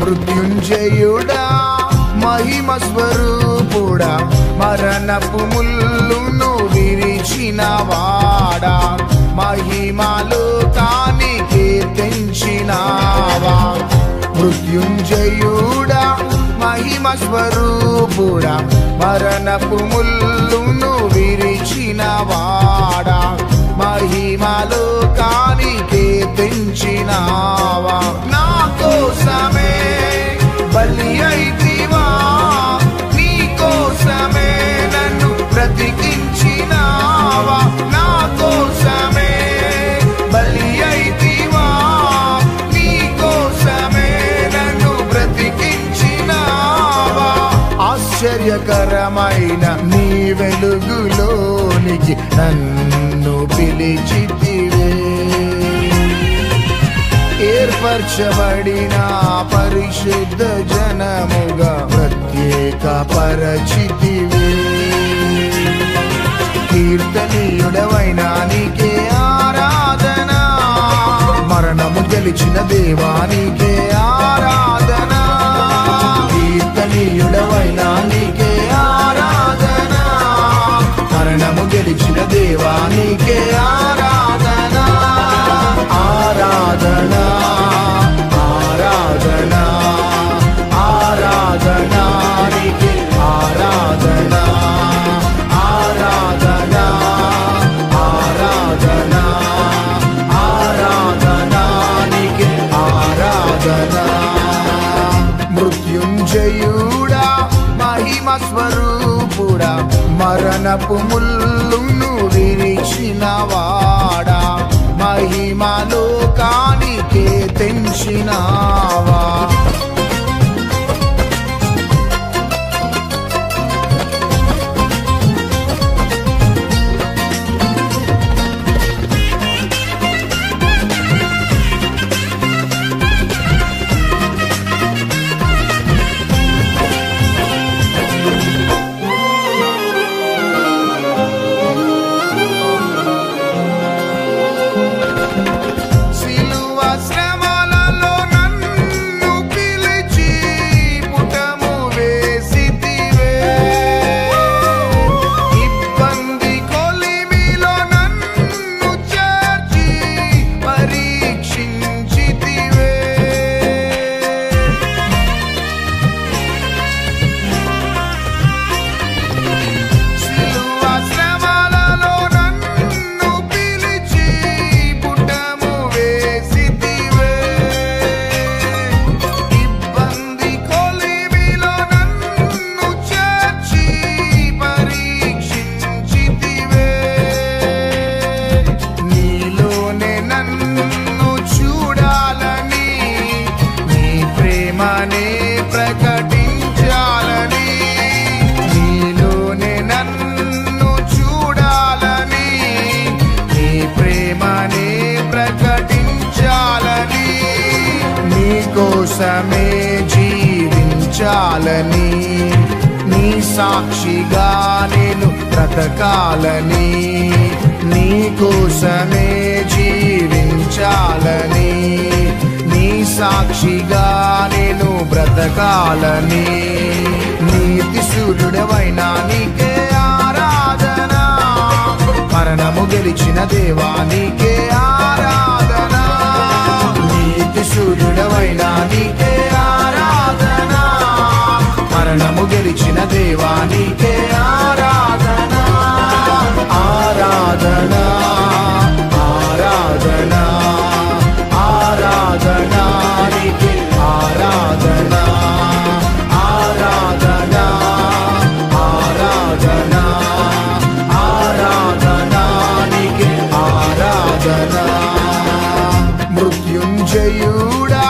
మృత్యుంజయుడా మహిమ స్వరూపుడా మరణపు ముల్లును విరిచిన వాడా మహిమలోకానికి తెంచినావా మృత్యుంజయుడా మహిమ స్వరూపుడా మరణపు ముల్లును విరిచిన వాడా మహిమలోకానికి తెంచినావా నా కోసమే బలి అయితివా నీ కోసమే నన్ను బ్రతికించినావా నా కోసమే బలి అయితివా నీ కోసమే నన్ను బ్రతికించినావా ఆశ్చర్యకరమైన నీ వెలుగులోనికి నన్ను పిలిచితివే ఏర్పరచబడిన పరిశుద్ధ జనముగా ప్రత్యేక పరచితివే కీర్తనీయుడవైన నీకే ఆరాధన మరణము గెలిచిన దేవానికే ఆరాధన కీర్తనీయుడవైన నీకే ఆరాధన మరణము గెలిచిన దేవానికే ఆరాధన ఆరాధన ఆరాధన ఆరాధన నీకే ఆరాధన ఆరాధన ఆరాధన ఆరాధన నీకే ఆరాధన మృత్యుంజయుడా మహిమ స్వరూపుడా మరణపు ముల్లును విరిచిన వాడా మహిమలోకానికి తెంచినావా కోసమే జీవించాలని నీ సాక్షిగా నేను బ్రతకాలని నీ కోసమే జీవించాలని నీ సాక్షిగా నేను బ్రతకాలని నీతి సూర్యుడవైన నీకే ఆరాధన మరణము గెలిచిన దేవా నీకే ఆరాధన నీతి సూర్యుడవైన నీకే ఆరాధన మరణము గెలిచిన దేవా నీకే ఆరాధన ఆరాధన ఆరాధన ఆరాధన నీకే ఆరాధన ఆరాధన ఆరాధన ఆరాధన నీకే ఆరాధన మృత్యుంజయుడా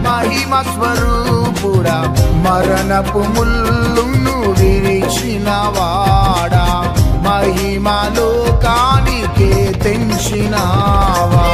మహిమ స్వరూపుడా మరణపు ముల్లును విరిచిన వాడా మహిమలోకానికి తెంచినావా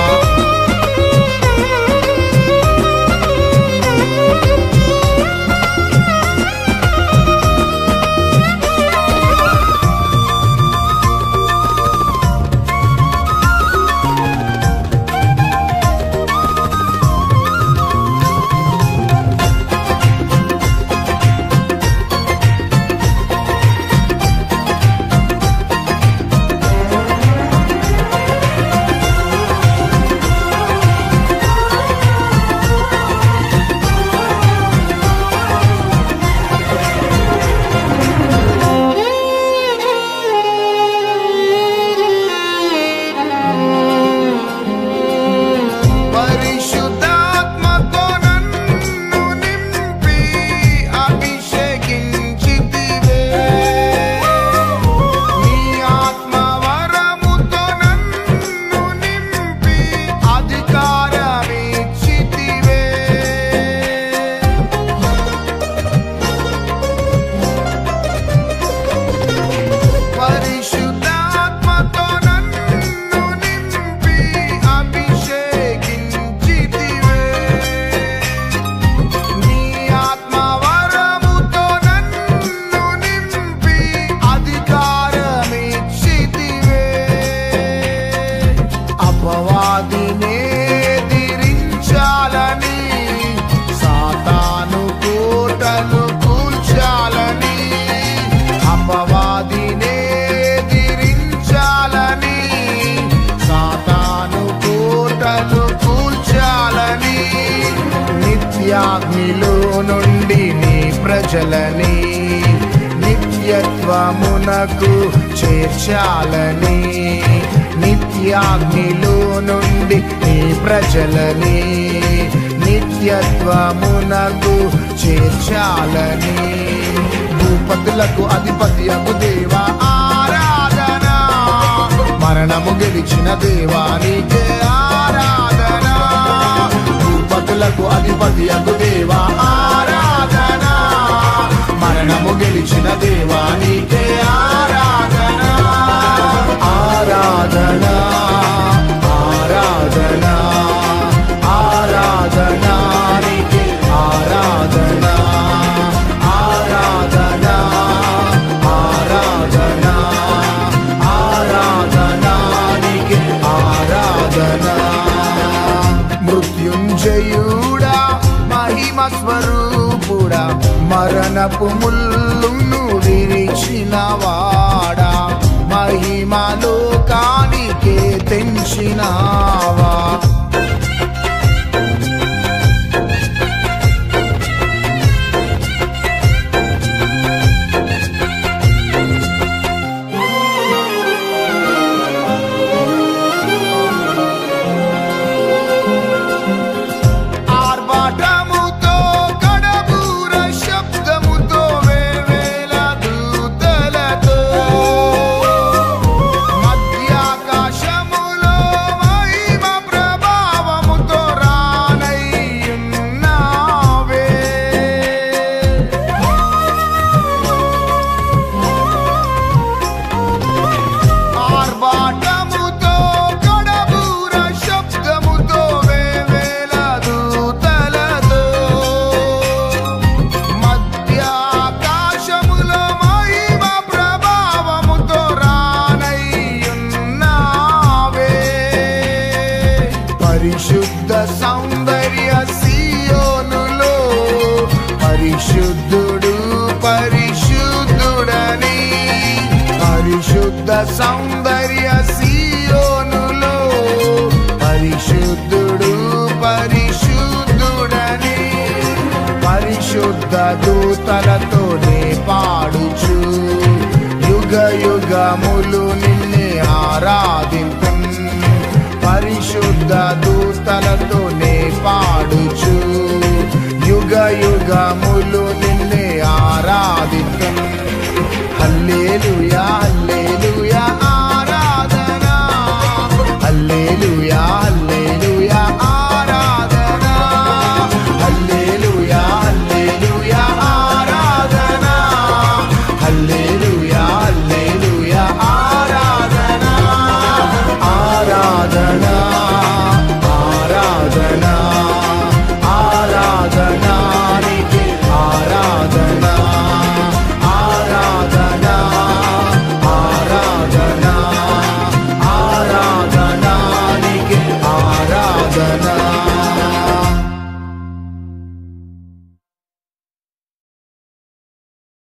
నుండి నీ ప్రజలని నిత్యత్వమునకు చేర్చాలని, నిత్యాగ్నిలో నుండి నీ ప్రజలని నిత్యత్వమునకు చేర్చాలని. భూపతులకు అధిపతియగు దేవా ఆరాధన, మరణము గెలిచిన దేవా నీకే ఆరాధన. భూపతులకు అధిపతియగు దేవా ఆరాధన, మరణము గెలిచిన దేవా నీకే ఆరాధన. ఆరాధన ఆరాధన ఆరాధన నీకే ఆరాధన. ఆరాధన ఆరాధన ఆరాధన నీకే ఆరాధన. మృత్యుంజయుడా మహిమ స్వరూపుడా, మరణపు ముల్లును విరిచినవాడా, మహిమ లోకానికే తెంచినావా. పరిశుద్ధ సౌందర్య సియోనులో పరిశుద్ధుడు పరిశుద్ధుడని, పరిశుద్ధ సౌందర్య సియోనులో పరిశుద్ధుడు పరిశుద్ధుడని, పరిశుద్ధ దూతలతోనే పాడుచు యుగ యుగములు నిన్నే ఆరాధింతు. పరిశుద్ధ దూతలతోనే పాడుచు యుగ యుగములు నిన్నే ఆరాధింతును. హల్లెలూయా.